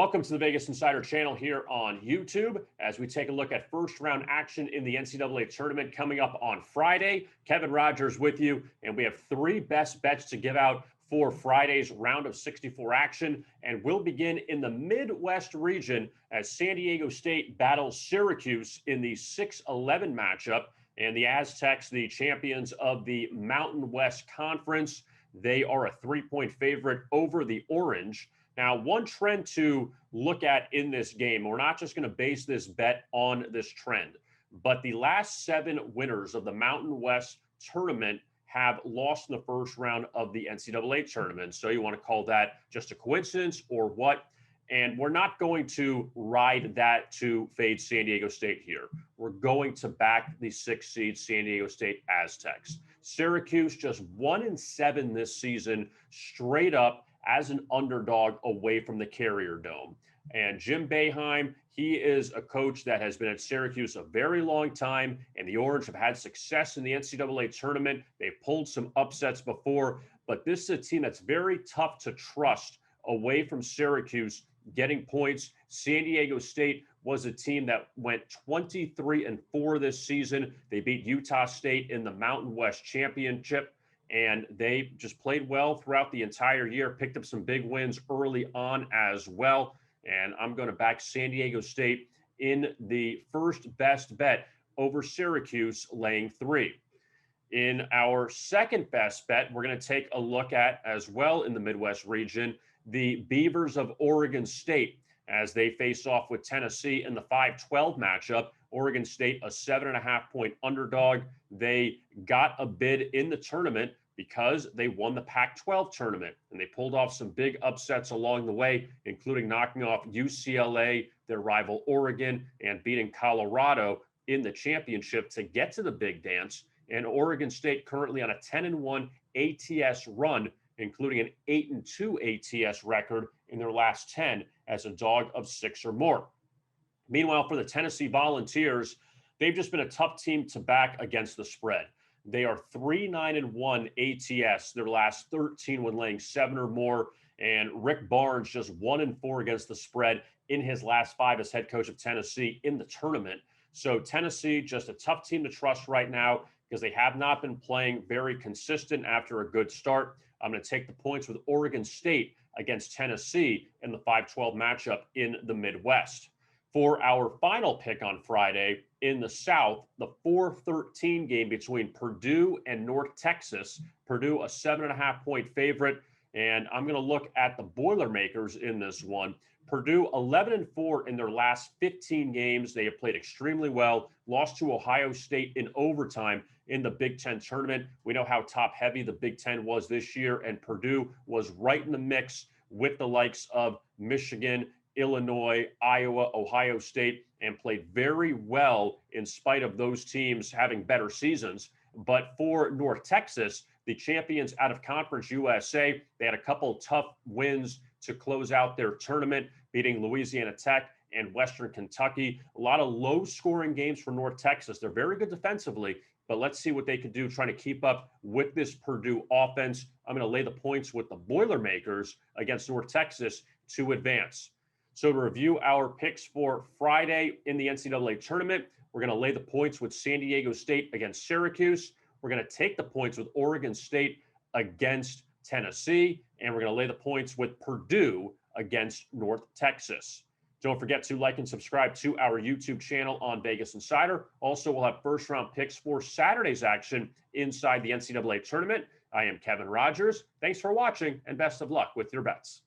Welcome to the Vegas Insider channel here on YouTube as we take a look at first round action in the NCAA tournament coming up on Friday. Kevin Rogers with you, and we have three best bets to give out for Friday's round of 64 action. And we'll begin in the Midwest region as San Diego State battles Syracuse in the 6-11 matchup. And the Aztecs, the champions of the Mountain West Conference, they are a 3-point favorite over the Orange. Now, one trend to look at in this game, we're not just going to base this bet on this trend, but the last 7 winners of the Mountain West tournament have lost in the first round of the NCAA tournament. So you want to call that just a coincidence or what? And we're not going to ride that to fade San Diego State here. We're going to back the 6th seed San Diego State Aztecs. Syracuse just 1-7 this season, straight up as an underdog away from the Carrier Dome. And Jim Boeheim, he is a coach that has been at Syracuse a very long time, and the Orange have had success in the NCAA tournament. They've pulled some upsets before, but this is a team that's very tough to trust away from Syracuse getting points. San Diego State was a team that went 23-4 this season. They beat Utah State in the Mountain West Championship, and they just played well throughout the entire year, picked up some big wins early on as well. And I'm going to back San Diego State in the first best bet over Syracuse, laying 3. In our second best bet, we're going to take a look at, as well in the Midwest region, the Beavers of Oregon State as they face off with Tennessee in the 5-12 matchup. Oregon State, a 7.5-point underdog. They got a bid in the tournament because they won the Pac-12 tournament, and they pulled off some big upsets along the way, including knocking off UCLA, their rival Oregon, and beating Colorado in the championship to get to the big dance. And Oregon State currently on a 10-1 ATS run, including an 8-2 ATS record in their last 10 as a dog of 6 or more. Meanwhile, for the Tennessee Volunteers, they've just been a tough team to back against the spread. They are 3-9-1 ATS, their last 13 when laying 7 or more. And Rick Barnes just 1-4 against the spread in his last 5 as head coach of Tennessee in the tournament. So Tennessee, just a tough team to trust right now because they have not been playing very consistent after a good start. I'm going to take the points with Oregon State against Tennessee in the 5-12 matchup in the Midwest. For our final pick on Friday, in the South, the 4-13 game between Purdue and North Texas. Purdue, a 7.5-point favorite, and I'm going to look at the Boilermakers in this one. Purdue, 11-4 in their last 15 games. They have played extremely well, lost to Ohio State in overtime in the Big Ten tournament. We know how top-heavy the Big Ten was this year, and Purdue was right in the mix with the likes of Michigan, Illinois, Iowa, Ohio State, and played very well in spite of those teams having better seasons. But for North Texas, the champions out of Conference USA, they had a couple tough wins to close out their tournament, beating Louisiana Tech and Western Kentucky. A lot of low-scoring games for North Texas. They're very good defensively, but let's see what they can do trying to keep up with this Purdue offense. I'm going to lay the points with the Boilermakers against North Texas to advance. So to review our picks for Friday in the NCAA tournament, we're going to lay the points with San Diego State against Syracuse. We're going to take the points with Oregon State against Tennessee, and we're going to lay the points with Purdue against North Texas. Don't forget to like and subscribe to our YouTube channel on Vegas Insider. Also, we'll have first-round picks for Saturday's action inside the NCAA tournament. I am Kevin Rogers. Thanks for watching, and best of luck with your bets.